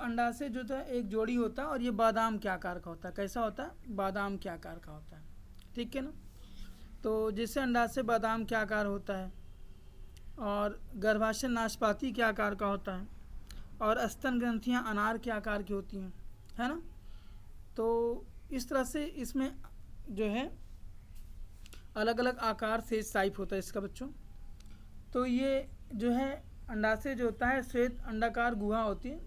अंडाशय जो था एक जोड़ी होता है और ये बादाम के आकार का होता है। कैसा होता है? बादाम के आकार का होता है, ठीक है ना। तो जैसे अंडाशय बादाम के आकार होता है और गर्भाशय नाशपाती के आकार का होता है और स्तन ग्रंथियां अनार के आकार की होती हैं, है ना। तो इस तरह से इसमें जो है अलग अलग आकार से टाइप होता है इसका बच्चों। तो ये जो है अंडाशय जो होता है श्वेत अंडाकार गुहा होती है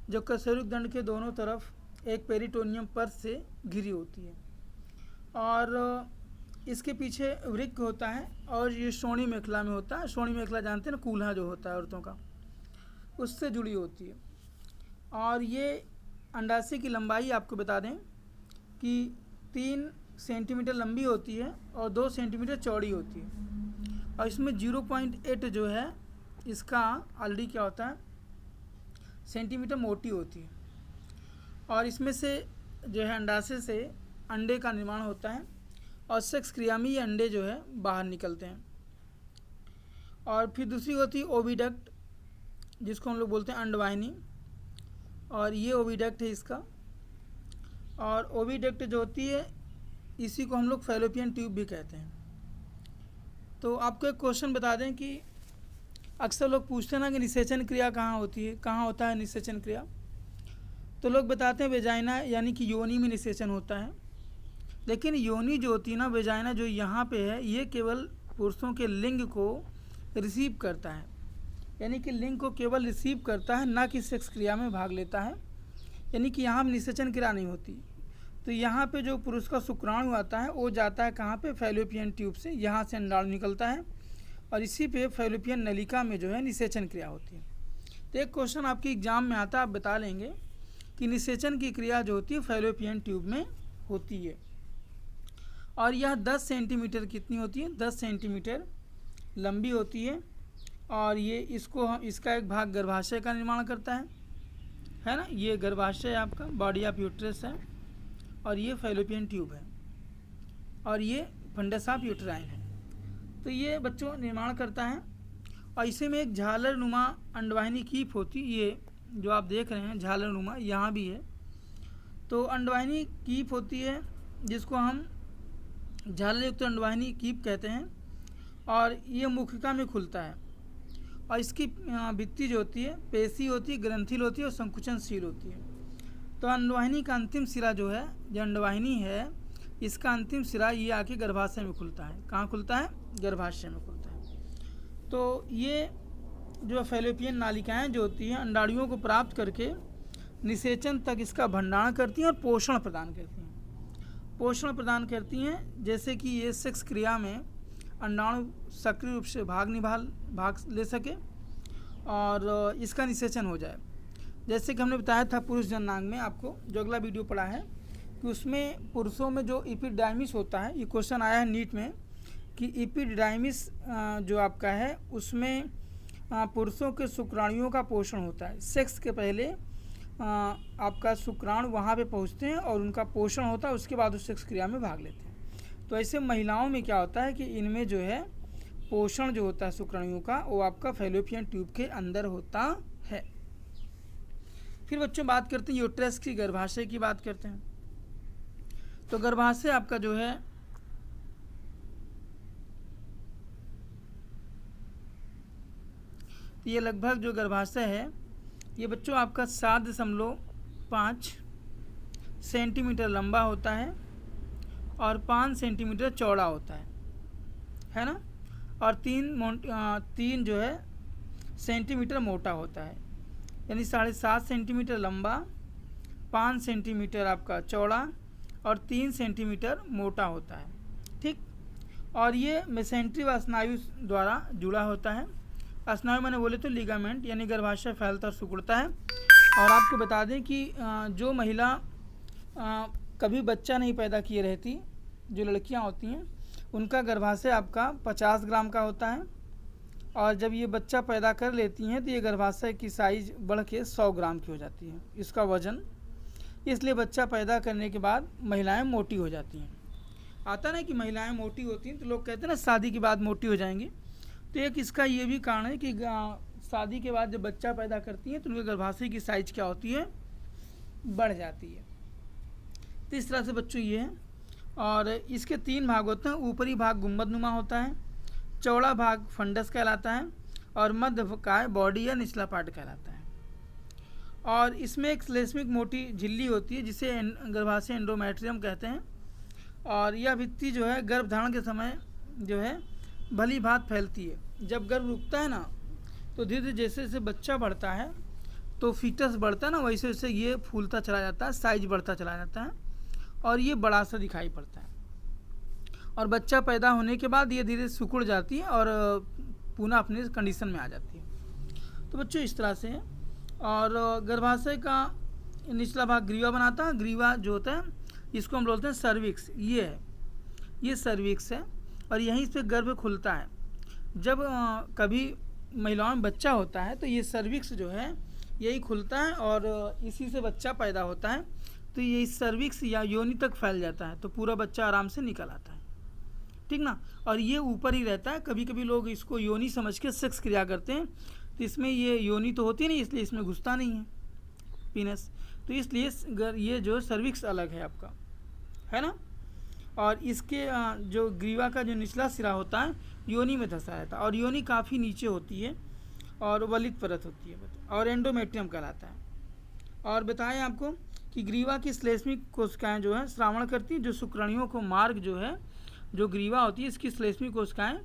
जो कशेरुक दंड के दोनों तरफ एक पेरिटोनियम पर से घिरी होती है और इसके पीछे वृक्क होता है और ये श्रोणी मेखला में होता है। श्रोणी मेखला जानते हैं ना, कूल्हा जो होता है औरतों का, उससे जुड़ी होती है। और ये अंडाशय की लंबाई आपको बता दें कि 3 सेंटीमीटर लंबी होती है और 2 सेंटीमीटर चौड़ी होती है और इसमें 0.8 जो है इसका ऑलरेडी क्या होता है सेंटीमीटर मोटी होती है। और इसमें से जो है अंडाशय से अंडे का निर्माण होता है और सेक्स क्रिया में ये अंडे जो है बाहर निकलते हैं। और फिर दूसरी होती है ओविडक्ट, जिसको हम लोग बोलते हैं अंडवाहिनी, और ये ओविडक्ट है इसका। और ओविडक्ट जो होती है इसी को हम लोग फैलोपियन ट्यूब भी कहते हैं। तो आपको एक क्वेश्चन बता दें कि अक्सर लोग पूछते हैं ना कि निषेचन क्रिया कहाँ होती है, कहाँ होता है निषेचन क्रिया। तो लोग बताते हैं वेजाइना यानी कि योनि में निषेचन होता है। लेकिन योनि जो होती है ना, वेजाइना जो यहाँ पे है, ये केवल पुरुषों के लिंग को रिसीव करता है, यानी कि लिंग को केवल रिसीव करता है, ना कि सेक्स क्रिया में भाग लेता है। यानी कि यहाँ निषेचन क्रिया नहीं होती। तो यहाँ पे जो पुरुष का शुक्राणु आता है वो जाता है कहाँ पे? फैलोपियन ट्यूब से, यहाँ से अंडाणु निकलता है और इसी पे फैलोपियन नलिका में जो है निषेचन क्रिया होती है। तो एक क्वेश्चन आपके एग्जाम में आता है, आप बता लेंगे कि निषेचन की क्रिया जो होती है फैलोपियन ट्यूब में होती है। और यह 10 सेंटीमीटर कितनी होती है? 10 सेंटीमीटर लंबी होती है। और ये इसका एक भाग गर्भाशय का निर्माण करता है ना। ये गर्भाशय आपका बॉडी ऑफ यूट्रस है और ये फैलोपियन ट्यूब है और ये फंडस ऑफ यूट्राइन है। तो ये बच्चों निर्माण करता है और इसी में एक झालर नुमा अंडवाहिनी कीप होती है। ये जो आप देख रहे हैं झालर नुमा यहाँ भी है। तो अंडवाहिनी कीप होती है जिसको हम झालर युक्त अंडवाहिनी कीप कहते हैं और ये मुखिका में खुलता है और इसकी भित्ति जो होती है पेशी होती है, ग्रंथिल होती है और संकुचनशील होती है। तो अंडवाहिनी का अंतिम सिरा जो है, जो अंडवाहिनी है, इसका अंतिम सिरा ये आके गर्भाशय में खुलता है। कहाँ खुलता है? गर्भाशय में खुलता है। तो ये जो फैलोपियन नालिकाएं जो होती हैं अंडाणुओं को प्राप्त करके निषेचन तक इसका भंडारण करती हैं और पोषण प्रदान करती हैं। पोषण प्रदान करती हैं जैसे कि ये सेक्स क्रिया में अंडाणु सक्रिय रूप से भाग ले सके और इसका निषेचन हो जाए। जैसे कि हमने बताया था पुरुष जननांग में, आपको जो अगला वीडियो पढ़ा है कि उसमें पुरुषों में जो एपिडाइमिस होता है, ये क्वेश्चन आया है नीट में कि एपिडाइमिस जो आपका है उसमें पुरुषों के शुक्राणुओं का पोषण होता है। सेक्स के पहले आपका शुक्राणु वहाँ पे पहुँचते हैं और उनका पोषण होता है, उसके बाद उस सेक्स क्रिया में भाग लेते हैं। तो ऐसे महिलाओं में क्या होता है कि इनमें जो है पोषण जो होता है शुक्राणुओं का वो आपका फैलोपियन ट्यूब के अंदर होता है। फिर बच्चों बात करते हैं यूट्रस की, गर्भाशय की बात करते हैं। तो गर्भाशय आपका जो है ये लगभग जो गर्भाशय है ये बच्चों आपका 7.5 सेंटीमीटर लंबा होता है और 5 सेंटीमीटर चौड़ा होता है ना। और 3 जो है सेंटीमीटर मोटा होता है, यानी 7.5 सेंटीमीटर लंबा, 5 सेंटीमीटर आपका चौड़ा और 3 सेंटीमीटर मोटा होता है, ठीक। और ये मेसेंट्री व स्नायु द्वारा जुड़ा होता है। स्नायु मैंने बोले तो लिगामेंट, यानी गर्भाशय फैलता और सिकुड़ता है। और आपको बता दें कि जो महिला कभी बच्चा नहीं पैदा किए रहती, जो लड़कियां होती हैं, उनका गर्भाशय आपका 50 ग्राम का होता है और जब ये बच्चा पैदा कर लेती हैं तो ये गर्भाशय की साइज बढ़ के 100 ग्राम की हो जाती है, इसका वजन। इसलिए बच्चा पैदा करने के बाद महिलाएं मोटी हो जाती हैं। आता ना कि महिलाएं मोटी होती हैं तो लोग कहते हैं ना शादी के बाद मोटी हो जाएंगी। तो एक इसका ये भी कारण है कि शादी के बाद जब बच्चा पैदा करती हैं तो उनके गर्भाशय की साइज क्या होती है, बढ़ जाती है। तो इस तरह से बच्चों ये है। और इसके 3 भाग होते हैं। ऊपरी भाग गुंबदनुमा होता है, चौड़ा भाग फंडस कहलाता है, और मध्य काय बॉडी या निचला पार्ट कहलाता है। और इसमें एक श्लेष्मिक मोटी झिल्ली होती है जिसे गर्भाशय एंडोमेट्रियम कहते हैं। और यह भित्ति जो है गर्भधारण के समय जो है भली भांति फैलती है। जब गर्भ रुकता है ना तो धीरे धीरे जैसे जैसे बच्चा बढ़ता है तो फीटस बढ़ता है ना, वैसे वैसे ये फूलता चला जाता है, साइज बढ़ता चला जाता है और ये बड़ा सा दिखाई पड़ता है। और बच्चा पैदा होने के बाद ये धीरे सिकुड़ जाती है और पुनः अपने कंडीशन में आ जाती है। तो बच्चों इस तरह से है। और गर्भाशय का निचला भाग ग्रीवा बनाता है। ग्रीवा जो होता है इसको हम बोलते हैं सर्विक्स। ये है, ये सर्विक्स है और यहीं से गर्भ खुलता है। जब कभी महिलाओं में बच्चा होता है तो ये सर्विक्स जो है यही खुलता है और इसी से बच्चा पैदा होता है। तो ये इस सर्विक्स या योनि तक फैल जाता है तो पूरा बच्चा आराम से निकल आता है, ठीक ना। और ये ऊपर ही रहता है। कभी कभी लोग इसको योनि समझ के सेक्स क्रिया करते हैं तो इसमें ये योनि तो होती नहीं, इसलिए इसमें घुसता नहीं है पीनस। तो इसलिए ये जो सर्विक्स अलग है आपका, है ना। और इसके जो ग्रीवा का जो निचला सिरा होता है योनि में धंसा रहता है और योनि काफ़ी नीचे होती है और वलित परत होती है और एंडोमेट्रियम कहलाता है। और बताएं आपको कि ग्रीवा की श्लेष्मिक कोशिकाएं जो है श्रावण करती हैं। जो शुक्राणुओं को मार्ग जो है, जो ग्रीवा होती है इसकी श्लेष्मिक कोशिकाएं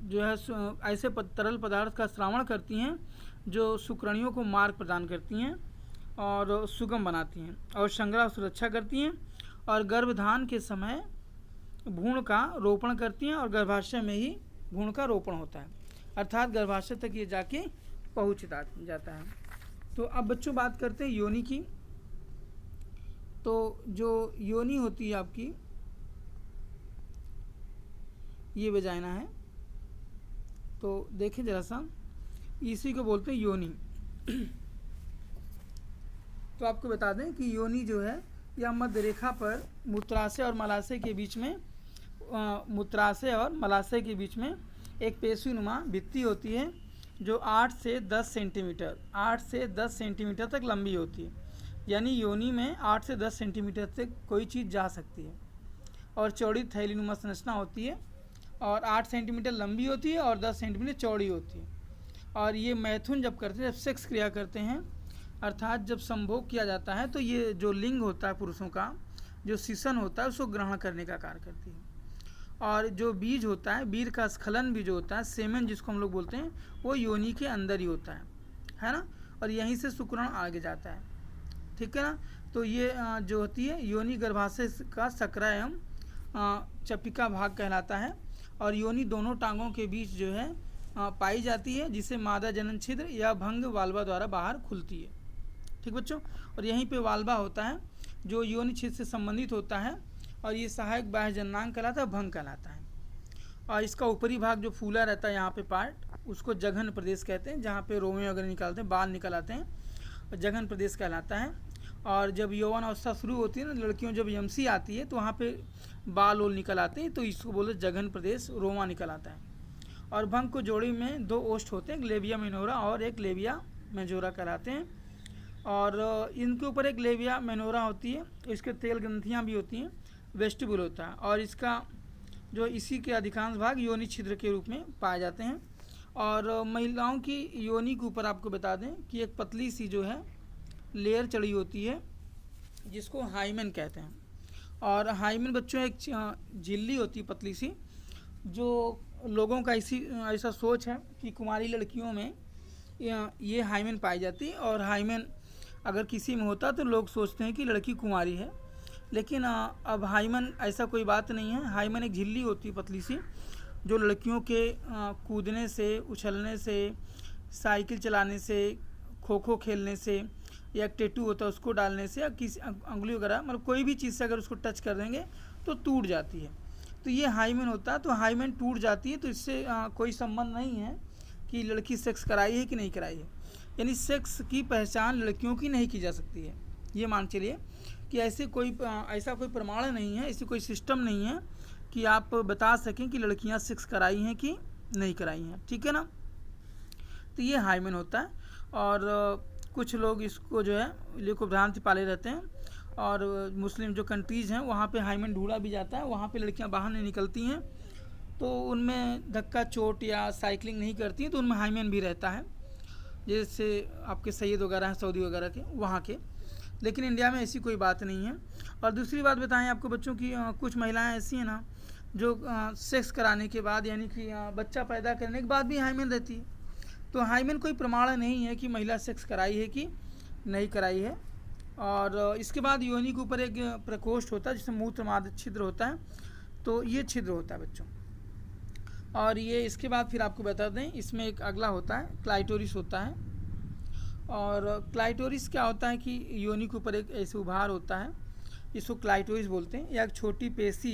जो है ऐसे तरल पदार्थ का श्रावण करती हैं जो शुक्राणुओं को मार्ग प्रदान करती हैं और सुगम बनाती हैं और संग्रह सुरक्षा करती हैं और गर्भधान के समय भ्रूण का रोपण करती हैं और गर्भाशय में ही भ्रूण का रोपण होता है, अर्थात गर्भाशय तक ये जाके पहुँच जाता है। तो अब बच्चों बात करते हैं योनि की। तो जो योनि होती है आपकी, ये वजाइना है। तो देखिए जरा सा, इसी को बोलते हैं योनि। तो आपको बता दें कि योनि जो है यह मध्य रेखा पर मूत्राशय और मलाशय के बीच में मूत्राशय और मलाशय के बीच में एक पेशीनुमा भित्ति होती है जो 8 से 10 सेंटीमीटर तक लंबी होती है। यानी योनि में 8 से 10 सेंटीमीटर तक कोई चीज़ जा सकती है और चौड़ी थैलीनुमा संरचना होती है और 8 सेंटीमीटर लंबी होती है और 10 सेंटीमीटर चौड़ी होती है। और ये मैथुन जब करते हैं, जब सेक्स क्रिया करते हैं, अर्थात जब संभोग किया जाता है तो ये जो लिंग होता है पुरुषों का, जो शिशन होता है उसको ग्रहण करने का कार्य करती है। और जो बीज होता है, बीज का स्खलन भी जो होता है, सेमेन जिसको हम लोग बोलते हैं, वो योनि के अंदर ही होता है ना। और यहीं से शुक्राणु आगे जाता है, ठीक है ना। तो ये जो होती है योनि गर्भाशय का सकरा एवं चपिका भाग कहलाता है और योनि दोनों टांगों के बीच जो है पाई जाती है, जिसे मादा जनन छिद्र या भंग वाल्वा द्वारा बाहर खुलती है, ठीक बच्चों। और यहीं पे वाल्वा होता है जो योनि छिद्र से संबंधित होता है और ये सहायक बाह्य जननांग कहलाता है, भंग कहलाता है। और इसका ऊपरी भाग जो फूला रहता है यहाँ पे पार्ट, उसको जघन प्रदेश कहते हैं, जहाँ पे रोमे वगैरह निकालते हैं, बाल निकल आते हैं, जघन प्रदेश कहलाता है। और जब यौवन अवस्था शुरू होती है ना, लड़कियों जब यमसी आती है तो वहाँ पे बाल ओल निकल आते हैं, तो इसको बोलते जघन प्रदेश, रोमा निकल आता है। और भंग को जोड़ी में 2 ओष्ठ होते हैं, एक लेबिया मेनोरा और एक लेबिया मेजोरा कहलाते हैं। और इनके ऊपर एक लेबिया मेनोरा होती है, इसके तेल ग्रंथियाँ भी होती हैं, वेस्टिबुल होता है और इसका जो इसी के अधिकांश भाग योनि छिद्र के रूप में पाए जाते हैं। और महिलाओं की योनि के ऊपर आपको बता दें कि एक पतली सी जो है लेयर चढ़ी होती है जिसको हाइमेन कहते हैं। और हाइमेन बच्चों एक झिल्ली होती है पतली सी, जो लोगों का ऐसा सोच है कि कुमारी लड़कियों में ये हाइमेन पाई जाती है। और हाइमेन अगर किसी में होता तो लोग सोचते हैं कि लड़की कुमारी है, लेकिन अब हाइमेन ऐसा कोई बात नहीं है। हाइमेन एक झिल्ली होती है पतली सी, जो लड़कियों के कूदने से, उछलने से, साइकिल चलाने से, खो खो खेलने से, या एक टेटू होता है उसको डालने से, या किसी अंगुली वगैरह, मतलब कोई भी चीज़ से अगर उसको टच कर देंगे तो टूट जाती है, तो ये हाइमेन होता है। तो हाइमेन टूट जाती है तो इससे कोई संबंध नहीं है कि लड़की सेक्स कराई है कि नहीं कराई है, यानी सेक्स की पहचान लड़कियों की नहीं की जा सकती है। ये मान चलिए कि ऐसा कोई प्रमाण नहीं है, ऐसी कोई सिस्टम नहीं है कि आप बता सकें कि लड़कियां सेक्स कराई हैं कि नहीं कराई हैं, ठीक है ना। तो ये हाइमेन होता है। और कुछ लोग इसको जो है लिए को भ्रांति पाले रहते हैं, और मुस्लिम जो कंट्रीज़ हैं वहाँ पे हाइमेन ढूंढा भी जाता है, वहाँ पे लड़कियाँ बाहर नहीं निकलती हैं तो उनमें धक्का चोट या साइकिलिंग नहीं करती हैं तो उनमें हाइमेन भी रहता है, जैसे आपके सैयद वगैरह हैं सऊदी वगैरह के वहाँ के। लेकिन इंडिया में ऐसी कोई बात नहीं है। और दूसरी बात बताएं आपको बच्चों की, कुछ महिलाएं ऐसी हैं ना जो सेक्स कराने के बाद यानी कि बच्चा पैदा करने के बाद भी हाइमेन रहती है। तो हाइमेन कोई प्रमाण नहीं है कि महिला सेक्स कराई है कि नहीं कराई है। और इसके बाद योनि के ऊपर एक प्रकोष्ठ होता है जिसमें मूत्रमार्ग छिद्र होता है, तो ये छिद्र होता है बच्चों। और ये इसके बाद फिर आपको बता दें इसमें एक अगला होता है क्लाइटोरिस होता है। और क्लाइटोरिस क्या होता है कि योनि के ऊपर एक ऐसे उभार होता है, इसको क्लाइटोरिस बोलते हैं। यह एक छोटी पेशी,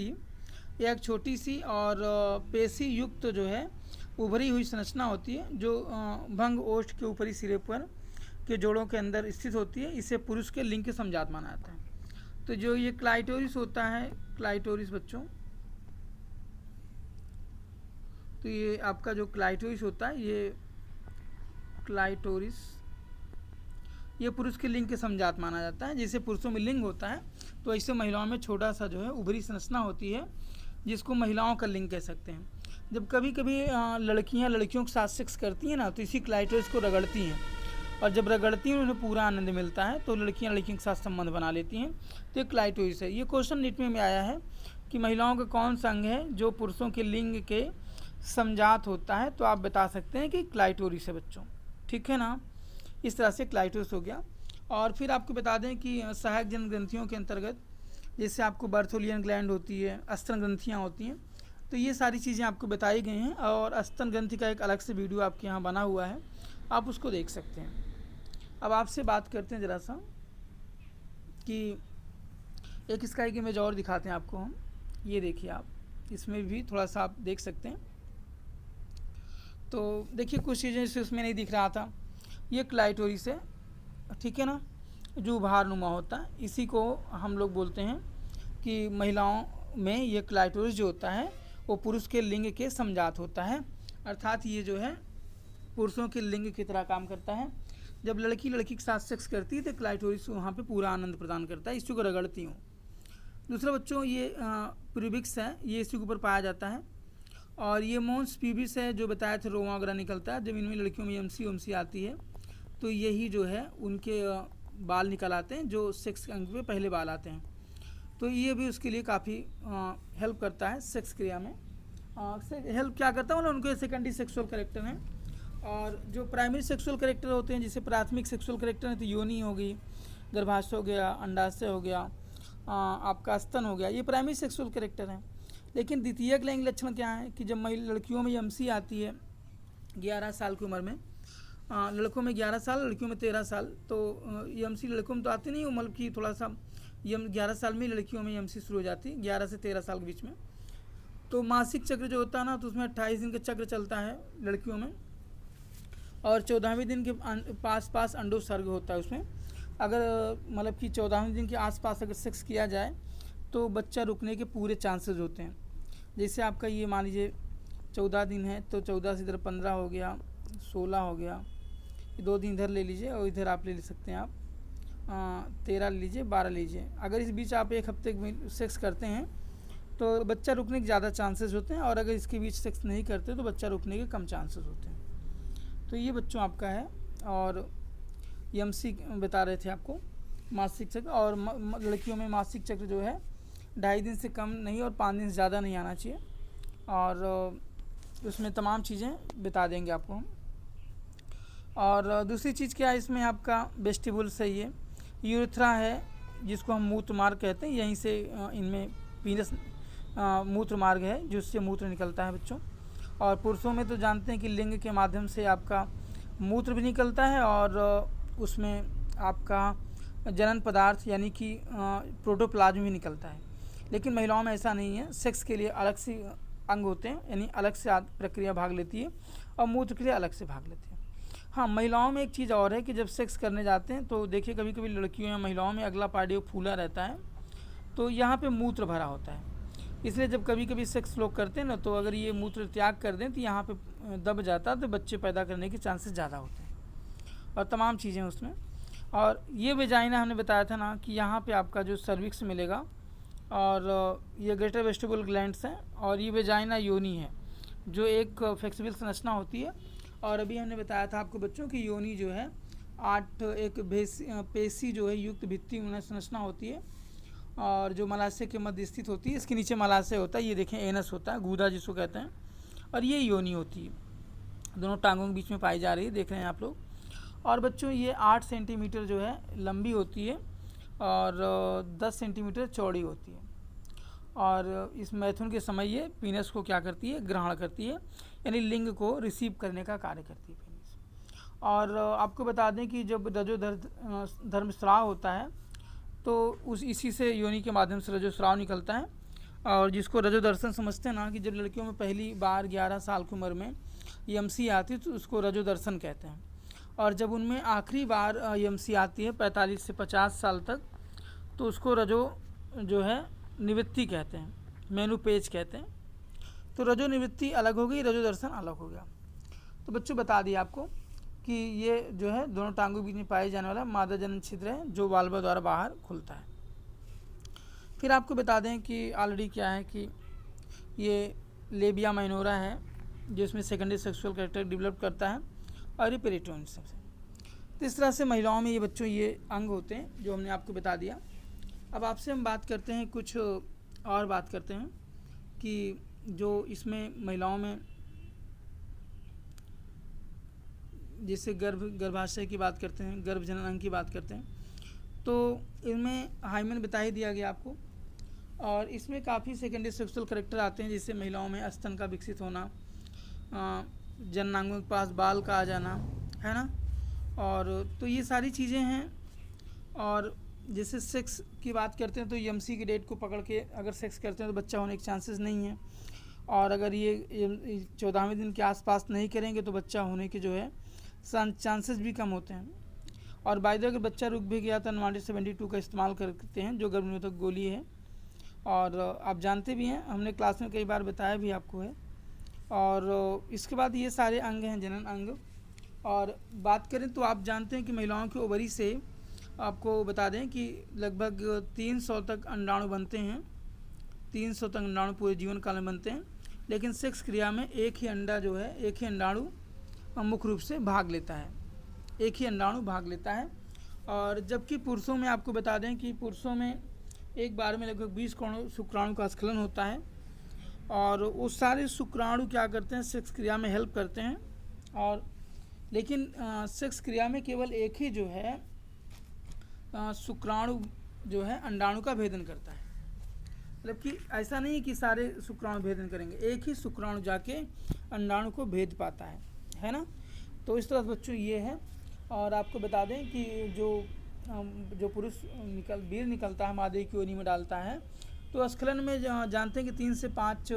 यह एक छोटी सी और पेशी युक्त जो है उभरी हुई संरचना होती है जो भंग ओष्ठ के ऊपरी सिरे पर के जोड़ों के अंदर स्थित होती है। इसे पुरुष के लिंग के समजात माना जाता है। तो जो ये क्लाइटोरिस होता है, क्लाइटोरिस बच्चों, तो ये आपका जो क्लाइटोरिस होता है, ये क्लाइटोरिस ये पुरुष के लिंग के समजात माना जाता है। जैसे पुरुषों में लिंग होता है तो ऐसे महिलाओं में छोटा सा जो है उभरी संरचना होती है जिसको महिलाओं का लिंग कह सकते हैं। जब कभी कभी लड़कियां लड़कियों के साथ सेक्स करती हैं ना तो इसी क्लाइटोरिस को रगड़ती हैं, और जब रगड़ती हैं उन्हें पूरा आनंद मिलता है तो लड़कियां लड़कियों के साथ संबंध बना लेती हैं। तो ये क्लाइटोरिस है। ये क्वेश्चन नीट में आया है कि महिलाओं का कौन सा अंग है जो पुरुषों के लिंग के समजात होता है, तो आप बता सकते हैं कि क्लाइटोरिस है बच्चों, ठीक है ना। इस तरह से क्लाइटोरिस हो गया। और फिर आपको बता दें कि सहायक जन ग्रंथियों के अंतर्गत जैसे आपको बर्थोलियन ग्लैंड होती है, स्तन ग्रंथियाँ होती हैं, तो ये सारी चीज़ें आपको बताई गई हैं। और स्तन ग्रंथि का एक अलग से वीडियो आपके यहाँ बना हुआ है, आप उसको देख सकते हैं। अब आपसे बात करते हैं ज़रा सा कि एक इसका एक इमेज और दिखाते हैं आपको हम। ये देखिए आप, इसमें भी थोड़ा सा आप देख सकते हैं। तो देखिए कुछ चीज़ें जैसे उसमें नहीं दिख रहा था, ये क्लाइटोरिस है, ठीक है ना, जो उभारनुमा होता है। इसी को हम लोग बोलते हैं कि महिलाओं में ये क्लाइटोरिस जो होता है वो पुरुष के लिंग के समजात होता है, अर्थात ये जो है पुरुषों के लिंग की तरह काम करता है। जब लड़की लड़की के साथ सेक्स करती है तो क्लाइटोरिस वहाँ पे पूरा आनंद प्रदान करता है, इसी को रगड़ती हूँ। दूसरा बच्चों ये प्यूबिक्स है, ये इसी के ऊपर पाया जाता है। और ये मोन्स प्यूबिस है जो बताया था रोमा वगैरह निकलता है। जब इनमें लड़कियों में एमसी आती है तो यही जो है उनके बाल निकल आते हैं जो सेक्स अंग पे पहले बाल आते हैं। तो ये भी उसके लिए काफ़ी हेल्प करता है सेक्स क्रिया में। हेल्प क्या करता है मतलब उनके सेकेंडरी सेक्सुअल कैरेक्टर हैं। और जो प्राइमरी सेक्सुअल कैरेक्टर होते हैं जैसे प्राथमिक सेक्सुअल कैरेक्टर है तो योनि हो गई, गर्भाशय हो गया, अंडाशय हो गया, आपका स्तन हो गया, ये प्राइमरी सेक्सुअल कैरेक्टर हैं। लेकिन द्वितीयक लैंगिक लक्षण क्या है कि जब लड़कियों में एमसी आती है 11 साल की उम्र में, लड़कों में 11 साल लड़कियों में 13 साल, तो एमसी लड़कों में तो आती नहीं, मतलब कि थोड़ा सा 11 साल में लड़कियों में एमसी शुरू हो जाती है 11 से 13 साल के बीच में। तो मासिक चक्र जो होता है ना तो उसमें 28 दिन का चक्र चलता है लड़कियों में, और 14वें दिन के पास अंडोत्सर्ग होता है उसमें। अगर मतलब कि 14वें दिन के आसपास अगर सेक्स किया जाए तो बच्चा रुकने के पूरे चांसेस होते हैं। जैसे आपका ये मान लीजिए 14 दिन है तो 14 से इधर 15 हो गया, 16 हो गया, 2 दिन इधर ले लीजिए और इधर आप ले सकते हैं, आप 13 लीजिए, 12 लीजिए। अगर इस बीच आप एक हफ्ते में सेक्स करते हैं तो बच्चा रुकने के ज़्यादा चांसेस होते हैं, और अगर इसके बीच सेक्स नहीं करते तो बच्चा रुकने के कम चांसेस होते हैं। तो ये बच्चों आपका है। और एमसी बता रहे थे आपको मासिक चक्र, और लड़कियों में मासिक चक्र जो है 2.5 दिन से कम नहीं और 5 दिन से ज़्यादा नहीं आना चाहिए। और उसमें तमाम चीज़ें बता देंगे आपको हम। और दूसरी चीज़ क्या है इसमें आपका वेस्टिबुल सही है, यूरेथ्रा है जिसको हम मूत्र मार्ग कहते हैं, यहीं से इनमें पीनस मूत्र मार्ग है जिससे मूत्र निकलता है बच्चों। और पुरुषों में तो जानते हैं कि लिंग के माध्यम से आपका मूत्र भी निकलता है और उसमें आपका जनन पदार्थ यानी कि प्रोटोप्लाज्म भी निकलता है। लेकिन महिलाओं में ऐसा नहीं है, सेक्स के लिए अलग से अंग होते हैं, यानी अलग से प्रक्रिया भाग लेती है और मूत्र क्रिया अलग से भाग लेती है। हाँ, महिलाओं में एक चीज़ और है कि जब सेक्स करने जाते हैं तो देखिए कभी कभी लड़कियों या महिलाओं में अगला पार्टी फूला रहता है तो यहाँ पे मूत्र भरा होता है। इसलिए जब कभी कभी सेक्स लोग करते हैं ना, तो अगर ये मूत्र त्याग कर दें तो यहाँ पे दब जाता है, तो बच्चे पैदा करने के चांसेस ज़्यादा होते हैं और तमाम चीज़ें उसमें। और ये वेजाइना हमने बताया था ना कि यहाँ पे आपका जो सर्विक्स मिलेगा, और ये ग्रेटर वेस्टिबुलर ग्लैंड्स हैं, और ये वेजाइना योनि है जो एक फ्लेक्सिबल संरचना होती है। और अभी हमने बताया था आपको बच्चों की योनि जो है 8 एक पेशी जो है युक्त भित्ति संरचना होती है, और जो मलाशय के मध्य स्थित होती है। इसके नीचे मलाशय होता है, ये देखें एनस होता है, गूदा जिसको कहते हैं, और ये योनि होती है, दोनों टांगों के बीच में पाई जा रही है, देख रहे हैं आप लोग। और बच्चों ये 8 सेंटीमीटर जो है लंबी होती है और 10 सेंटीमीटर चौड़ी होती है। और इस मैथुन के समय ये पीनस को क्या करती है, ग्रहण करती है, यानी लिंग को रिसीव करने का कार्य करती है पीनस। और आपको बता दें कि जब धर्मस्राव होता है तो इसी से योनि के माध्यम से रजोस्राव निकलता है, और जिसको रजो दर्शन समझते हैं ना, कि जब लड़कियों में पहली बार 11 साल की उम्र में यमसी आती है तो उसको रजो दर्शन कहते हैं। और जब उनमें आखिरी बार यमसी आती है 45 से 50 साल तक, तो उसको रजो जो है निवृत्ति कहते हैं, मेनोपेज कहते हैं। तो रजो निवृत्ति अलग हो गई, रजो दर्शन अलग हो गया। तो बच्चों बता दिए आपको कि ये जो है दोनों टांगों के बीच में पाए जाने वाला मादा जनन छिद्र है जो वाल्वा द्वारा बाहर खुलता है। फिर आपको बता दें कि ऑलरेडी क्या है कि ये लेबिया माइनोरा है जिसमें सेकेंडरी सेक्सुअल कैरेक्टर डेवलप करता है, और ये पेरिटोनियम से। तो इस तरह से महिलाओं में ये बच्चों ये अंग होते हैं जो हमने आपको बता दिया। अब आपसे हम बात करते हैं, कुछ और बात करते हैं कि जो इसमें महिलाओं में जैसे गर्भाशय की बात करते हैं, गर्भजनन अंग की बात करते हैं, तो इनमें हाइमेन बता ही दिया गया आपको। और इसमें काफ़ी सेकेंडरी सेक्सुअल कैरेक्टर आते हैं, जिससे महिलाओं में स्तन का विकसित होना, जननांगों के पास बाल का आ जाना, है ना। और तो ये सारी चीज़ें हैं। और जैसे सेक्स की बात करते हैं तो यमसी की डेट को पकड़ के अगर सेक्स करते हैं तो बच्चा होने के चांसेस नहीं है, और अगर ये 14वें दिन के आसपास नहीं करेंगे तो बच्चा होने के जो है चांसेस भी कम होते हैं। और बाय द वे अगर बच्चा रुक भी गया तो अनवांटेड 72 का इस्तेमाल करते हैं जो गर्भनिरोधक गोली है, और आप जानते भी हैं, हमने क्लास में कई बार बताया भी आपको है। और इसके बाद ये सारे अंग हैं जनन अंग। और बात करें तो आप जानते हैं कि महिलाओं के ओवरी से आपको बता दें कि लगभग 300 तक अंडाणु बनते हैं, 300 तक अंडाणु पूरे जीवन काल में बनते हैं, लेकिन सेक्स क्रिया में एक ही अंडा जो है, एक ही अंडाणु मुख्य रूप से भाग लेता है, एक ही अंडाणु भाग लेता है। और जबकि पुरुषों में आपको बता दें कि पुरुषों में एक बार में लगभग 20 शुक्राणु का स्खलन होता है, और वो सारे शुक्राणु क्या करते हैं, सेक्स क्रिया में हेल्प करते हैं। और लेकिन सेक्स क्रिया में केवल एक ही जो है शुक्राणु जो है अंडाणु का भेदन करता है, मतलब कि ऐसा नहीं है कि सारे शुक्राणु भेदन करेंगे, एक ही शुक्राणु जाके अंडाणु को भेद पाता है ना। तो इस तरह बच्चों ये है। और आपको बता दें कि जो पुरुष वीर्य निकलता है मादा की योनि में डालता है, तो स्खलन में जानते हैं कि 3 से 5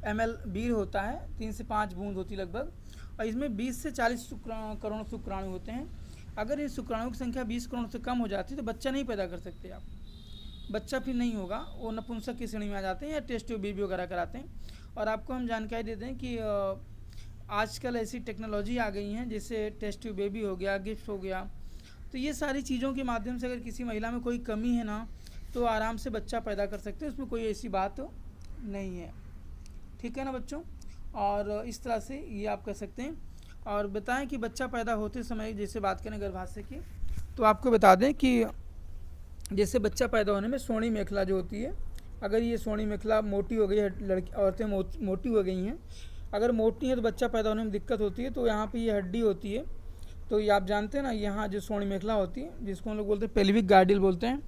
ml वीर्य होता है, 3 से 5 बूंद होती लगभग, और इसमें 20 से 40 करोड़ शुक्राणु होते हैं। अगर इन शुक्राणुओं की संख्या 20 करोड़ से कम हो जाती है तो बच्चा नहीं पैदा कर सकते आप, बच्चा फिर नहीं होगा, वो नपुंसक की श्रेणी में आ जाते हैं या टेस्ट ट्यूब बेबी वगैरह कराते हैं। और आपको हम जानकारी देते हैं कि आजकल ऐसी टेक्नोलॉजी आ गई हैं, जैसे टेस्ट ट्यूब बेबी हो गया, गिफ्ट हो गया, तो ये सारी चीज़ों के माध्यम से अगर किसी महिला में कोई कमी है ना, तो आराम से बच्चा पैदा कर सकते हैं, उसमें कोई ऐसी बात नहीं है, ठीक है ना बच्चों। और इस तरह से ये आप कर सकते हैं। और बताएं कि बच्चा पैदा होते समय जैसे बात करें गर्भाशय की, तो आपको बता दें कि जैसे बच्चा पैदा होने में सोनी मेखला जो होती है, अगर ये सोनी मेखला मोटी हो गई है, लड़की औरतें मोटी हो गई हैं, अगर मोटी हैं तो बच्चा पैदा होने में दिक्कत होती है। तो यहाँ पे ये हड्डी होती है, तो ये आप जानते हैं ना, यहाँ जो सोनी मेखला होती है जिसको हम लोग बोलते हैं पेल्विक गार्डिल बोलते हैं,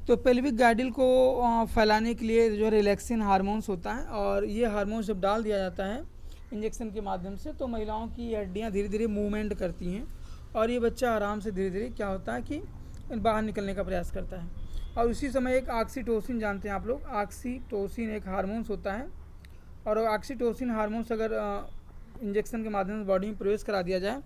तो पेल्विक गार्डिल को फैलाने के लिए जो रिलैक्सिन हार्मोन्स होता है, और ये हार्मोन्स जब डाल दिया जाता है इंजेक्शन के माध्यम से, तो महिलाओं की हड्डियाँ धीरे धीरे मूवमेंट करती हैं, और ये बच्चा आराम से धीरे धीरे क्या होता है कि बाहर निकलने का प्रयास करता है। और उसी समय एक ऑक्सीटोसिन जानते हैं आप लोग, ऑक्सीटोसिन एक हार्मोन्स होता है, और ऑक्सीटोसिन हार्मोन्स अगर इंजेक्शन के माध्यम से बॉडी में प्रवेश करा दिया जाए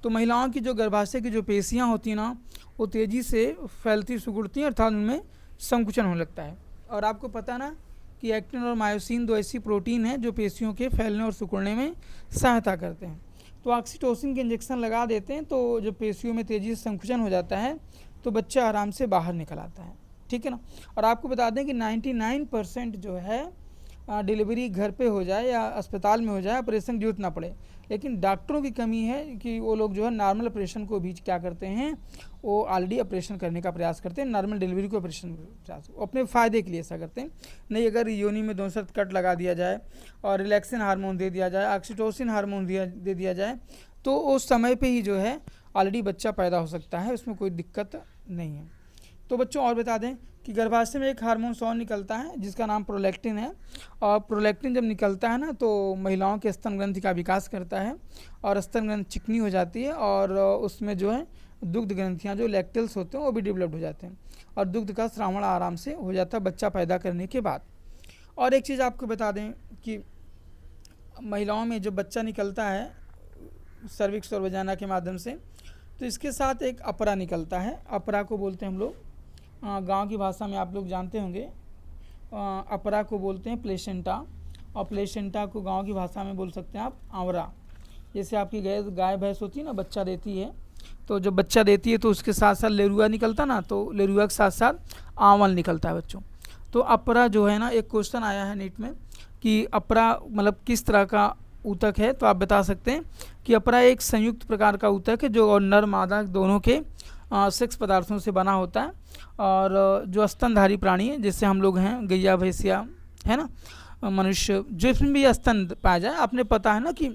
तो महिलाओं की जो गर्भाशय की जो पेशियाँ होती हैं ना, वो तेज़ी से फैलती सिकुड़ती हैं, अर्थात उनमें संकुचन होने लगता है। और आपको पता ना कि एक्टिन और मायोसिन दो ऐसी प्रोटीन हैं जो पेशियों के फैलने और सिकुड़ने में सहायता करते हैं। तो ऑक्सीटोसिन के इंजेक्शन लगा देते हैं तो जब पेशियों में तेज़ी से संकुचन हो जाता है तो बच्चा आराम से बाहर निकल आता है, ठीक है ना। और आपको बता दें कि 99% जो है डिलीवरी घर पे हो जाए या अस्पताल में हो जाए, ऑपरेशन की जरूरत ना पड़े। लेकिन डॉक्टरों की कमी है कि वो लोग जो है नॉर्मल ऑपरेशन को भी क्या करते हैं, वो ऑलरेडी ऑपरेशन करने का प्रयास करते हैं, नॉर्मल डिलीवरी को ऑपरेशन प्रयास अपने फ़ायदे के लिए ऐसा करते हैं। नहीं, अगर योनि में 2 कट लगा दिया जाए और रिलैक्सिन हार्मोन दे दिया जाए, ऑक्सीटोसिन हार्मोन दे दिया जाए तो उस समय पे ही जो है ऑलरेडी बच्चा पैदा हो सकता है, उसमें कोई दिक्कत नहीं है। तो बच्चों और बता दें कि गर्भाशय में एक हार्मोन और निकलता है जिसका नाम प्रोलैक्टिन है, और प्रोलैक्टिन जब निकलता है ना तो महिलाओं के स्तन ग्रंथि का विकास करता है और स्तन ग्रंथि चिकनी हो जाती है और उसमें जो है दुग्ध ग्रंथियाँ जो लैक्टिल्स होते हैं वो भी डेवलप्ड हो जाते हैं और दुग्ध का श्रावण आराम से हो जाता है बच्चा पैदा करने के बाद। और एक चीज़ आपको बता दें कि महिलाओं में जो बच्चा निकलता है सर्विक्स और वजाना के माध्यम से, तो इसके साथ एक अपरा निकलता है। अपरा को बोलते हैं हम लोग, गांव की भाषा में आप लोग जानते होंगे, अपरा को बोलते हैं प्लेसेंटा, और प्लेसेंटा को गांव की भाषा में बोल सकते हैं आप आंवरा। जैसे आपकी गाय भैंस होती है ना, बच्चा देती है, तो जब बच्चा देती है तो उसके साथ साथ लेरुआ निकलता ना, तो लेरुआ के साथ साथ आंवल निकलता है बच्चों। तो अपरा जो है ना, एक क्वेश्चन आया है नीट में कि अपरा मतलब किस तरह का ऊतक है, तो आप बता सकते हैं कि अपरा एक संयुक्त प्रकार का ऊतक है जो नर मादा दोनों के सेक्स पदार्थों से बना होता है, और जो स्तनधारी प्राणी है जैसे हम लोग हैं, गैया भैंसिया है ना, मनुष्य, जिसमें भी स्तन पाया जाए, आपने पता है ना कि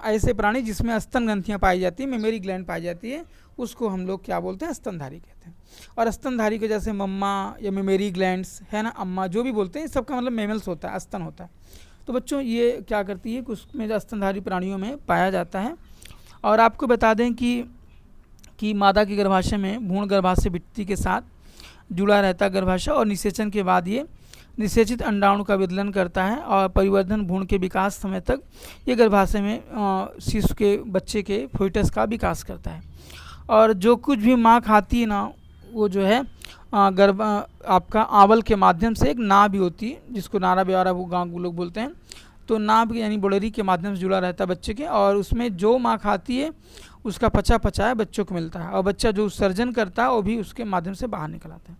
ऐसे प्राणी जिसमें स्तन ग्रंथियाँ पाई जाती है, मेमोरी ग्लैंड पाई जाती है, उसको हम लोग क्या बोलते हैं, स्तनधारी कहते हैं। और स्तनधारी को जैसे मम्मा या मेमोरी ग्लैंड्स है ना, अम्मा जो भी बोलते हैं, सबका मतलब मेमल्स होता है, स्तन होता है। तो बच्चों ये क्या करती है कि उसमें स्तनधारी प्राणियों में पाया जाता है। और आपको बता दें कि मादा के गर्भाशय में भ्रूण गर्भाशय भित्ति के साथ जुड़ा रहता है गर्भाशय, और निषेचन के बाद ये निषेचित अंडाणु का विदलन करता है और परिवर्धन भ्रूण के विकास समय तक ये गर्भाशय में शिशु के बच्चे के फोइटस का विकास करता है। और जो कुछ भी माँ खाती है ना, वो जो है गर्भ आपका आवल के माध्यम से एक नाभ भी होती है जिसको नारा ब्यारा वो गाँव लोग बोलते हैं, तो नाभ यानी बोलेरी के माध्यम से जुड़ा रहता है बच्चे के, और उसमें जो माँ खाती है उसका पचाया बच्चों को मिलता है, और बच्चा जो उत्सर्जन करता है वो भी उसके माध्यम से बाहर निकल आता है।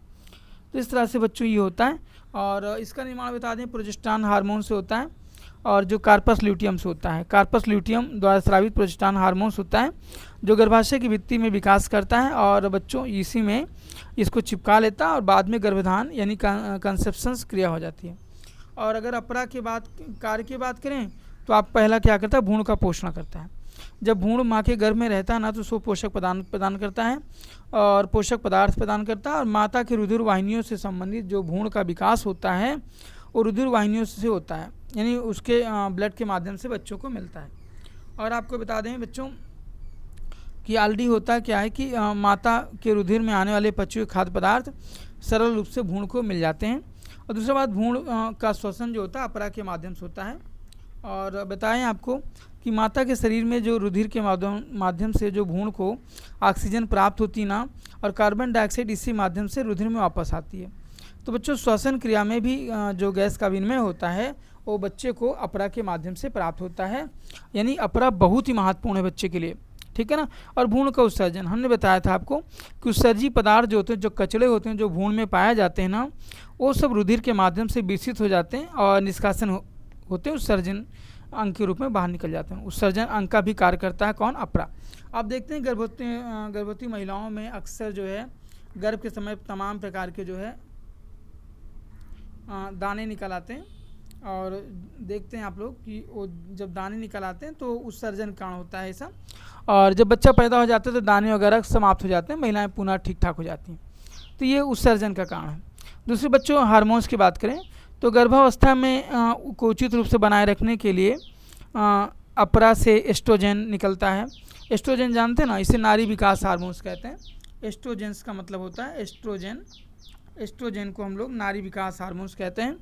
तो इस तरह से बच्चों ये होता है। और इसका निर्माण बता दें प्रोजेस्टेरॉन हार्मोन से होता है, और जो कार्पस ल्यूटियम से होता है। कार्पस ल्यूटियम द्वारा स्रावित प्रोजेस्टेरॉन हार्मोन्स होता है जो गर्भाशय की भित्ति में विकास करता है, और बच्चों इसी में इसको चिपका लेता है और बाद में गर्भधान यानी कंसेप्शंस क्रिया हो जाती है। और अगर अपरा के बाद कार्य की बात करें तो आप पहला क्या करता है, भ्रूण का पोषण करता है। जब भ्रूण माँ के गर्भ में रहता है ना, तो उसको पोषक प्रदान करता है और पोषक पदार्थ प्रदान करता है, और माता के रुधिर वाहिनियों से संबंधित जो भ्रूण का विकास होता है वो रुधिर वाहिनियों से होता है, यानी उसके ब्लड के माध्यम से बच्चों को मिलता है। और आपको बता दें बच्चों कि ऑलरेडी होता क्या है कि माता के रुधिर में आने वाले पचुए खाद्य पदार्थ सरल रूप से भ्रूण को मिल जाते हैं। और दूसरा बात, भ्रूण का श्वसन जो होता है अपरा के माध्यम से होता है। और बताएं आपको कि माता के शरीर में जो रुधिर के माध्यम से जो भ्रूण को ऑक्सीजन प्राप्त होती ना, और कार्बन डाइऑक्साइड इसी माध्यम से रुधिर में वापस आती है। तो बच्चों श्वसन क्रिया में भी जो गैस का विनिमय होता है वो बच्चे को अपरा के माध्यम से प्राप्त होता है, यानी अपरा बहुत ही महत्वपूर्ण है बच्चे के लिए, ठीक है ना। और भ्रूण का उत्सर्जन हमने बताया था आपको कि उत्सर्जी पदार्थ जो होते हैं, जो कचड़े होते हैं जो भ्रूण में पाए जाते हैं ना, वो सब रुधिर के माध्यम से विकसित हो जाते हैं और निष्कासन होते हैं, उत्सर्जन अंग के रूप में बाहर निकल जाते हैं। उत्सर्जन अंग का भी कार्य करता है कौन, अपरा। आप देखते हैं गर्भवती महिलाओं में अक्सर जो है गर्भ के समय तमाम प्रकार के जो है दाने निकल आते हैं, और देखते हैं आप लोग कि वो जब दाने निकल आते हैं तो उत्सर्जन कारण होता है ऐसा, और जब बच्चा पैदा हो जाता है तो दाने वगैरह समाप्त हो जाते हैं, महिलाएं पुनः ठीक ठाक हो जाती हैं। तो ये उत्सर्जन का कारण है। दूसरे बच्चों हार्मोन्स की बात करें तो गर्भावस्था में को उचित रूप से बनाए रखने के लिए अपरा से एस्ट्रोजन निकलता है। एस्ट्रोजन जानते हैं ना, इसे नारी विकास हार्मोन्स कहते हैं। एस्ट्रोजेंस का मतलब होता है एस्ट्रोजन, एस्ट्रोजन को हम लोग नारी विकास हार्मोन्स कहते हैं।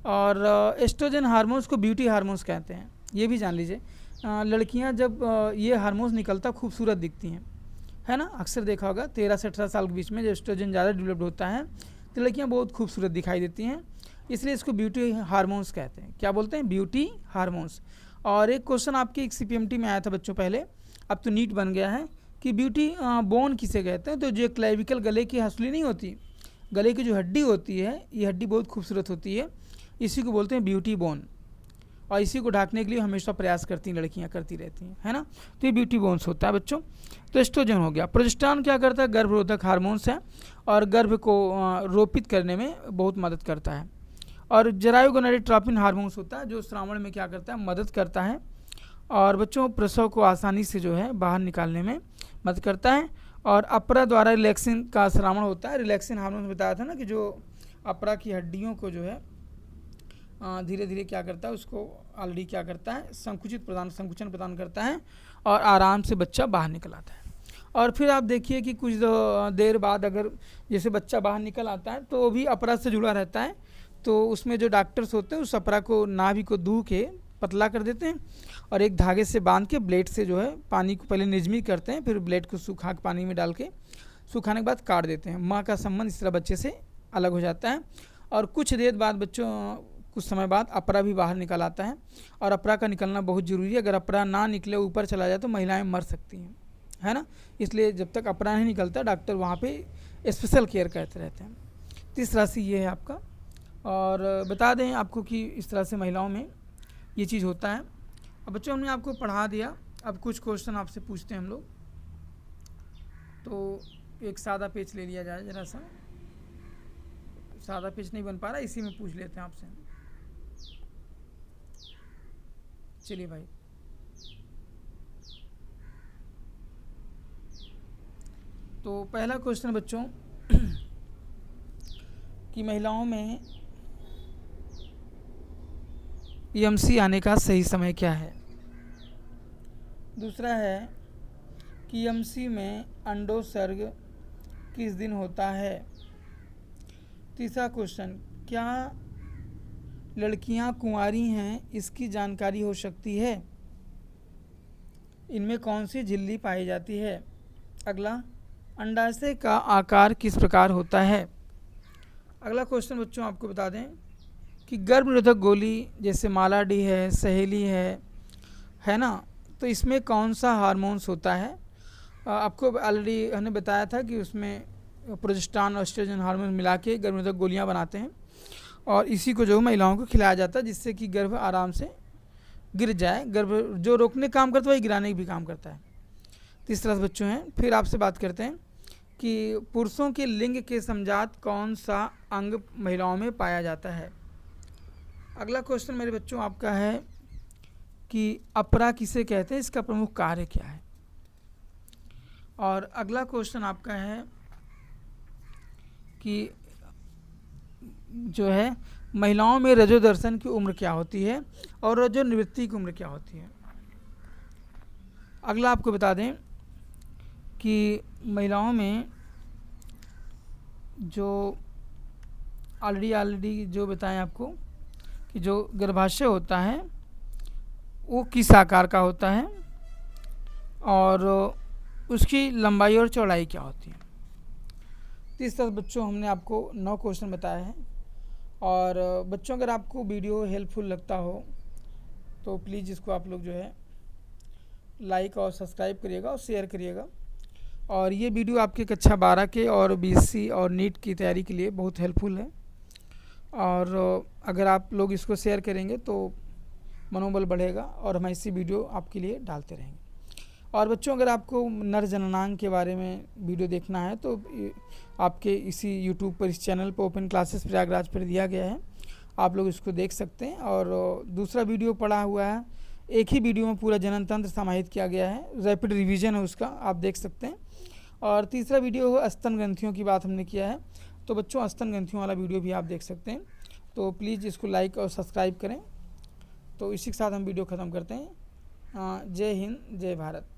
और एस्ट्रोजन हार्मोन्स को ब्यूटी हार्मोन्स कहते हैं, ये भी जान लीजिए। लड़कियां जब ये हार्मोन्स निकलता खूबसूरत दिखती हैं, है ना। अक्सर देखा होगा 13 से 18 साल के बीच में जब एस्ट्रोजन ज़्यादा डेवलप्ड होता है तो लड़कियां बहुत खूबसूरत दिखाई देती हैं। इसलिए इसको ब्यूटी हार्मोन्स कहते हैं। क्या बोलते हैं? Beauty hormones. और एक क्वेश्चन आपके एक CPMT में आया था बच्चों पहले, अब तो नीट बन गया है, कि ब्यूटी बोन किसे कहते हैं? तो जो क्लेविकल गले की हंसुली नहीं होती, गले की जो हड्डी होती है, ये हड्डी बहुत खूबसूरत होती है, इसी को बोलते हैं ब्यूटी बोन। और इसी को ढकने के लिए हमेशा प्रयास करती हैं लड़कियां, करती रहती हैं, है ना। तो ये ब्यूटी बोन्स होता है बच्चों। तो एस्ट्रोजन हो गया। प्रोजेस्टेरॉन क्या करता है? गर्भरोधक हार्मोन्स है और गर्भ को रोपित करने में बहुत मदद करता है। और जरायु गोनाडोट्रोपिन हार्मोन्स होता है जो श्रावण में क्या करता है? मदद करता है। और बच्चों प्रसव को आसानी से जो है बाहर निकालने में मदद करता है। और अपरा द्वारा रिलैक्सिन का श्रावण होता है। रिलैक्सिन हार्मोन बताया था ना कि जो अपरा की हड्डियों को जो है धीरे धीरे क्या करता है, उसको ऑलरेडी क्या करता है? संकुचन प्रदान करता है और आराम से बच्चा बाहर निकल आता है। और फिर आप देखिए कि कुछ देर बाद अगर जैसे बच्चा बाहर निकल आता है तो वो भी अपरा से जुड़ा रहता है, तो उसमें जो डॉक्टर्स होते हैं उस अपरा को, नाभि को दूह के पतला कर देते हैं और एक धागे से बांध के ब्लेड से जो है पानी को पहले निजमी करते हैं, फिर ब्लेड को सूखा के पानी में डाल के सुखाने के बाद काट देते हैं। माँ का संबंध इस तरह बच्चे से अलग हो जाता है। और कुछ देर बाद कुछ समय बाद अपरा भी बाहर निकल आता है। और अपरा का निकलना बहुत ज़रूरी है। अगर अपरा ना निकले, ऊपर चला जाए तो महिलाएं मर सकती हैं, है ना। इसलिए जब तक अपरा नहीं निकलता डॉक्टर वहाँ पे स्पेशल केयर करते रहते हैं। तो इस तरह से ये है आपका। और बता दें आपको कि इस तरह से महिलाओं में ये चीज़ होता है। अब बच्चों हमने आपको पढ़ा दिया, अब कुछ क्वेश्चन आपसे पूछते हैं हम लोग। तो एक सादा पेज ले लिया जाए, ज़रा सा सादा पेज नहीं बन पा रहा, इसी में पूछ लेते हैं आपसे। चलिए भाई, तो पहला क्वेश्चन बच्चों कि महिलाओं में EMC आने का सही समय क्या है। दूसरा है कि EMC में अंडोत्सर्ग किस दिन होता है। तीसरा क्वेश्चन, क्या लड़कियां कुंवारी हैं इसकी जानकारी हो सकती है। इनमें कौन सी झिल्ली पाई जाती है। अगला, अंडाशय का आकार किस प्रकार होता है। अगला क्वेश्चन बच्चों आपको बता दें कि गर्भनिरोधक गोली जैसे मालाडी है, सहेली है ना, तो इसमें कौन सा हार्मोन्स होता है। आपको ऑलरेडी हमने बताया था कि उसमें प्रोजेस्टेरॉन और एस्ट्रोजन हार्मोन मिला के गर्भनिरोधक गोलियां बनाते हैं और इसी को जो महिलाओं को खिलाया जाता है जिससे कि गर्भ आराम से गिर जाए। गर्भ जो रोकने काम करता है वही गिराने भी काम करता है। तो इस तरह से बच्चों हैं। फिर आपसे बात करते हैं कि पुरुषों के लिंग के समजात कौन सा अंग महिलाओं में पाया जाता है। अगला क्वेश्चन मेरे बच्चों आपका है कि अपरा किसे कहते हैं, इसका प्रमुख कार्य क्या है। और अगला क्वेश्चन आपका है कि जो है महिलाओं में रजोदर्शन की उम्र क्या होती है और रजो निवृत्ति की उम्र क्या होती है। अगला आपको बता दें कि महिलाओं में जो ऑलरेडी जो बताएं आपको कि जो गर्भाशय होता है वो किस आकार का होता है और उसकी लंबाई और चौड़ाई क्या होती है। तो इस तरह बच्चों हमने आपको 9 क्वेश्चन बताए हैं। और बच्चों अगर आपको वीडियो हेल्पफुल लगता हो तो प्लीज़ इसको आप लोग जो है लाइक और सब्सक्राइब करिएगा और शेयर करिएगा। और ये वीडियो आपके कक्षा 12 के और BSc और नीट की तैयारी के लिए बहुत हेल्पफुल है। और अगर आप लोग इसको शेयर करेंगे तो मनोबल बढ़ेगा और हम ऐसी वीडियो आपके लिए डालते रहेंगे। और बच्चों अगर आपको नर जननांग के बारे में वीडियो देखना है तो आपके इसी यूट्यूब पर, इस चैनल पर ओपन क्लासेस प्रयागराज पर दिया गया है, आप लोग इसको देख सकते हैं। और दूसरा वीडियो पड़ा हुआ है, एक ही वीडियो में पूरा जनन तंत्र समाहित किया गया है, रैपिड रिवीजन है उसका, आप देख सकते हैं। और तीसरा वीडियो है स्तन ग्रंथियों की बात हमने किया है, तो बच्चों स्तन ग्रंथियों वाला वीडियो भी आप देख सकते हैं। तो प्लीज़ इसको लाइक और सब्सक्राइब करें। तो इसी के साथ हम वीडियो ख़त्म करते हैं। जय हिंद, जय भारत।